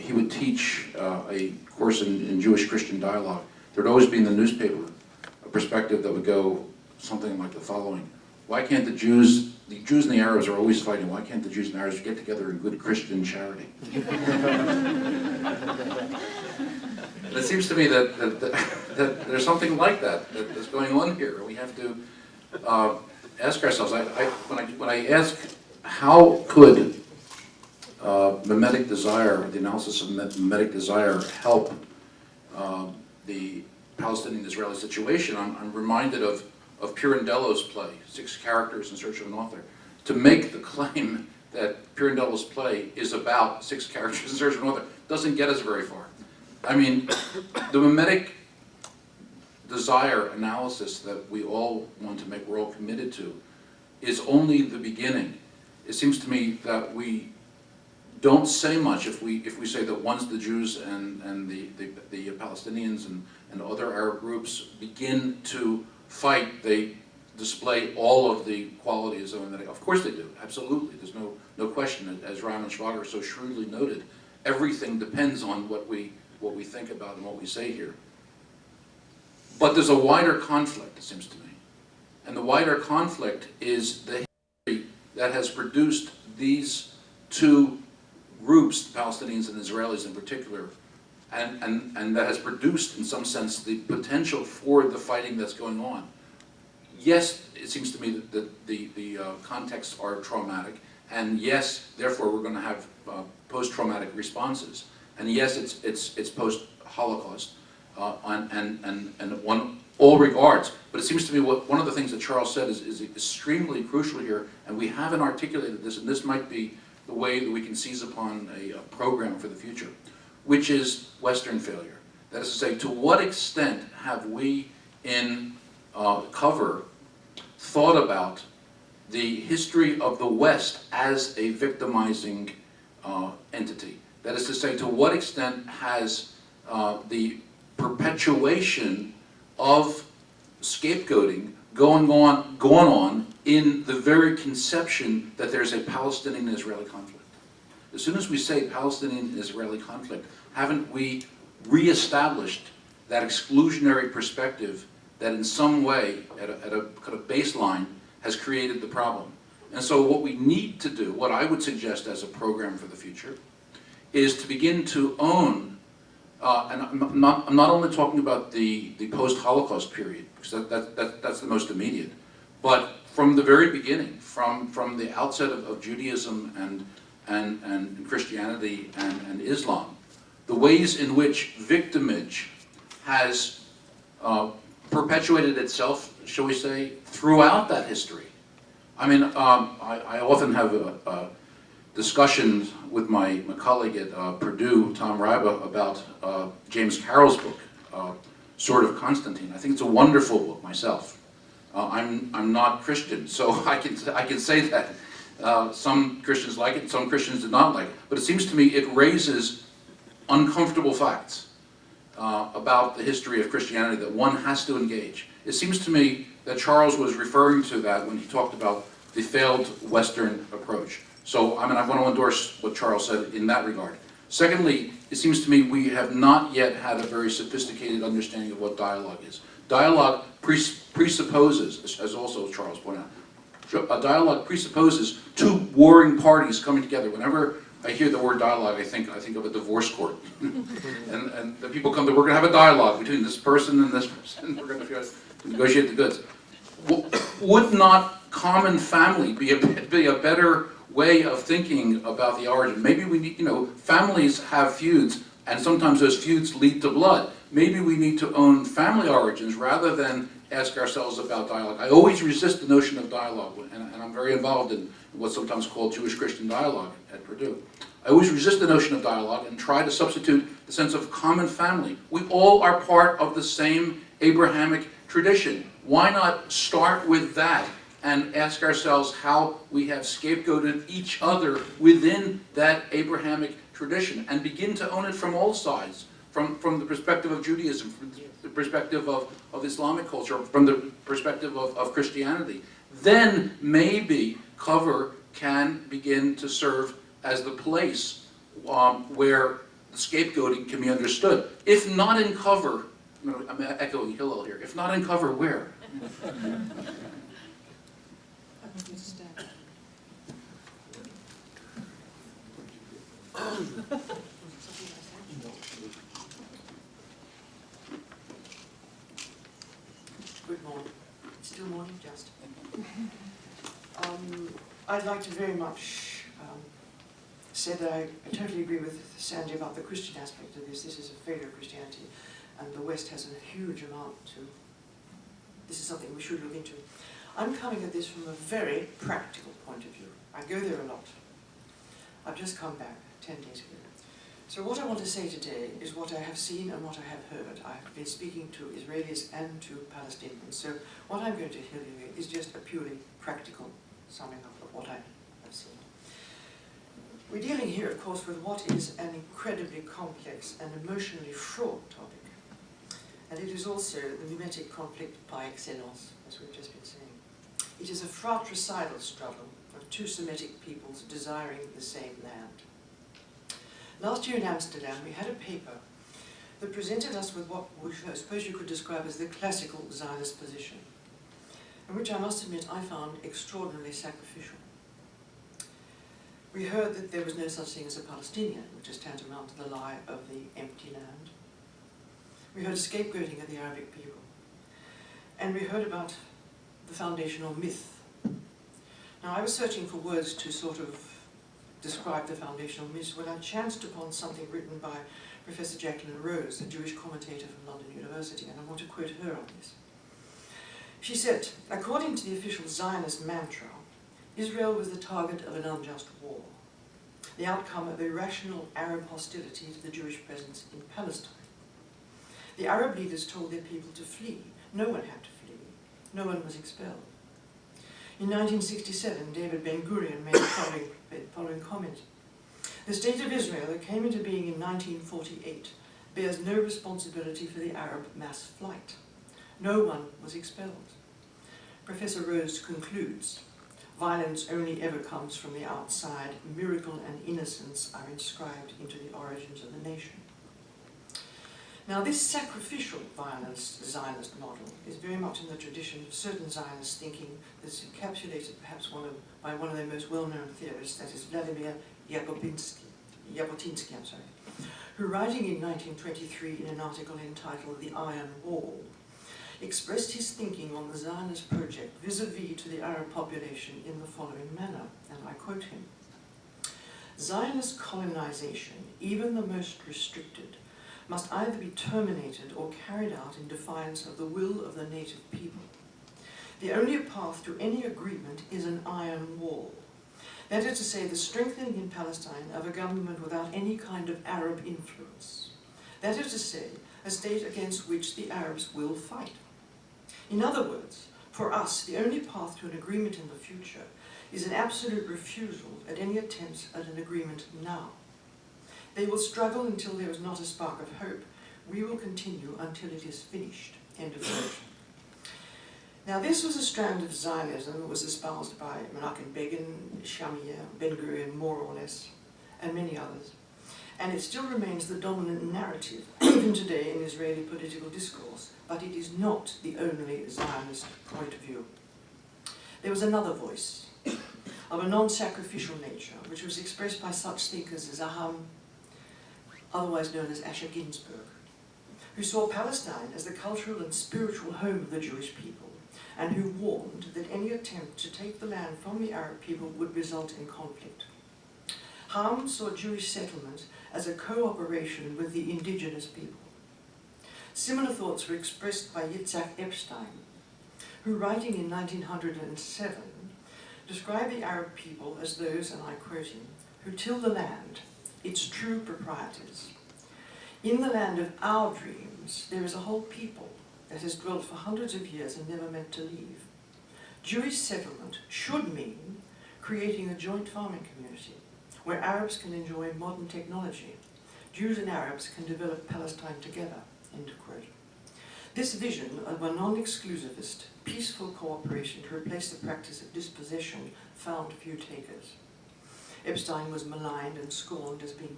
he would teach a course in Jewish-Christian dialogue, there would always be in the newspaper a perspective that would go something like the following: why can't the Jews and the Arabs are always fighting, why can't the Jews and the Arabs get together in good Christian charity? And it seems to me that there's something like that's going on here. We have to ask ourselves, when I ask how could mimetic desire, the analysis of mimetic desire, help the Palestinian-Israeli situation, I'm reminded of Pirandello's play, 6 Characters in Search of an Author. To make the claim that Pirandello's play is about 6 characters in search of an author doesn't get us very far. I mean, the mimetic desire analysis that we all want to make, we're all committed to, is only the beginning. It seems to me that we don't say much if we say that once the Jews and the Palestinians and other Arab groups begin to fight, they display all of the qualities of mimetic. Of course they do, absolutely. There's no question. As Raman Shvagar so shrewdly noted, everything depends on what we think about and what we say here. But there's a wider conflict, it seems to me. And the wider conflict is the history that has produced these two groups, the Palestinians and Israelis in particular, and that has produced, in some sense, the potential for the fighting that's going on. Yes, it seems to me that the contexts are traumatic, and yes, therefore we're going to have post-traumatic responses, and yes, it's post-Holocaust, and one all regards. But it seems to me one of the things that Charles said is extremely crucial here, and we haven't articulated this, and this might be the way that we can seize upon a program for the future, which is Western failure. That is to say, to what extent have we in cover thought about the history of the West as a victimizing entity? That is to say, to what extent has the perpetuation of scapegoating gone on in the very conception that there's a Palestinian-Israeli conflict? As soon as we say Palestinian-Israeli conflict, haven't we reestablished that exclusionary perspective that in some way, at a kind of baseline, has created the problem? And so what we need to do, what I would suggest as a program for the future, is to begin to own, and I'm not only talking about the post-Holocaust period, because that's the most immediate, but from the very beginning, from the outset of Judaism and Christianity and Islam, the ways in which victimage has perpetuated itself, shall we say, throughout that history. I mean, I often have discussions with my colleague at Purdue, Tom Ryba, about James Carroll's book, Sword of Constantine. I think it's a wonderful book myself. I'm not Christian, so I can say that. Some Christians like it, some Christians did not like it. But it seems to me it raises uncomfortable facts about the history of Christianity that one has to engage. It seems to me that Charles was referring to that when he talked about the failed Western approach. So, I mean, I want to endorse what Charles said in that regard. Secondly, it seems to me we have not yet had a very sophisticated understanding of what dialogue is. Dialogue presupposes, as also Charles pointed out, a dialogue presupposes two warring parties coming together. Whenever I hear the word dialogue, I think of a divorce court. and the people come to, we're going to have a dialogue between this person and this person. We're going to negotiate the goods. Would not common family be a better way of thinking about the origin? Maybe we need, families have feuds, and sometimes those feuds lead to blood. Maybe we need to own family origins rather than ask ourselves about dialogue. I always resist the notion of dialogue, and I'm very involved in what's sometimes called Jewish-Christian dialogue at Purdue. I always resist the notion of dialogue and try to substitute the sense of common family. We all are part of the same Abrahamic tradition. Why not start with that and ask ourselves how we have scapegoated each other within that Abrahamic tradition and begin to own it from all sides, from the perspective of Judaism, from the perspective of Islamic culture, from the perspective of Christianity. Then maybe cover can begin to serve as the place where the scapegoating can be understood. If not in cover, I'm echoing Hillel here, if not in cover, where? Good morning. Still morning, just. I'd like to very much say that I totally agree with Sandy about the Christian aspect of this. This is a failure of Christianity, and the West has a huge amount to. This is something we should look into. I'm coming at this from a very practical point of view. I go there a lot. I've just come back 10 days ago. So what I want to say today is what I have seen and what I have heard. I've been speaking to Israelis and to Palestinians. So what I'm going to tell you is just a purely practical summing up of what I have seen. We're dealing here, of course, with what is an incredibly complex and emotionally fraught topic. And it is also the mimetic conflict by excellence, as we've just been saying. It is a fratricidal struggle of two Semitic peoples desiring the same land. Last year in Amsterdam, we had a paper that presented us with what I suppose you could describe as the classical Zionist position, and which I must admit I found extraordinarily sacrificial. We heard that there was no such thing as a Palestinian, which is tantamount to the lie of the empty land. We heard scapegoating of the Arabic people. And we heard about the foundational myth. Now, I was searching for words to sort of describe the foundational myth when I chanced upon something written by Professor Jacqueline Rose, a Jewish commentator from London University, and I want to quote her on this. She said, according to the official Zionist mantra, Israel was the target of an unjust war, the outcome of irrational Arab hostility to the Jewish presence in Palestine. The Arab leaders told their people to flee. No one had to flee. No one was expelled. In 1967, David Ben-Gurion made the following comment. The State of Israel that came into being in 1948 bears no responsibility for the Arab mass flight. No one was expelled. Professor Rose concludes, violence only ever comes from the outside. Miracle and innocence are inscribed into the origins of the nation. Now, this sacrificial violence Zionist model is very much in the tradition of certain Zionist thinking that's encapsulated perhaps by one of their most well-known theorists, that is Vladimir Jabotinsky, who, writing in 1923 in an article entitled The Iron Wall, expressed his thinking on the Zionist project vis-à-vis to the Arab population in the following manner, and I quote him. Zionist colonization, even the most restricted, must either be terminated or carried out in defiance of the will of the native people. The only path to any agreement is an iron wall. That is to say, the strengthening in Palestine of a government without any kind of Arab influence. That is to say, a state against which the Arabs will fight. In other words, for us, the only path to an agreement in the future is an absolute refusal at any attempts at an agreement now. They will struggle until there is not a spark of hope. We will continue until it is finished. End of quote. Now, this was a strand of Zionism that was espoused by Menachem Begin, Shamir, Ben-Gurion, more or less, and many others. And it still remains the dominant narrative, even today in Israeli political discourse, but it is not the only Zionist point of view. There was another voice, of a non-sacrificial nature, which was expressed by such thinkers as Aham, otherwise known as Asher Ginsburg, who saw Palestine as the cultural and spiritual home of the Jewish people, and who warned that any attempt to take the land from the Arab people would result in conflict. Ham saw Jewish settlement as a cooperation with the indigenous people. Similar thoughts were expressed by Yitzhak Epstein, who, writing in 1907, described the Arab people as those, and I quote him, who till the land, its true proprietors. In the land of our dreams, there is a whole people that has dwelt for hundreds of years and never meant to leave. Jewish settlement should mean creating a joint farming community where Arabs can enjoy modern technology. Jews and Arabs can develop Palestine together, end quote. This vision of a non-exclusivist, peaceful cooperation to replace the practice of dispossession found few takers. Epstein was maligned and scorned as being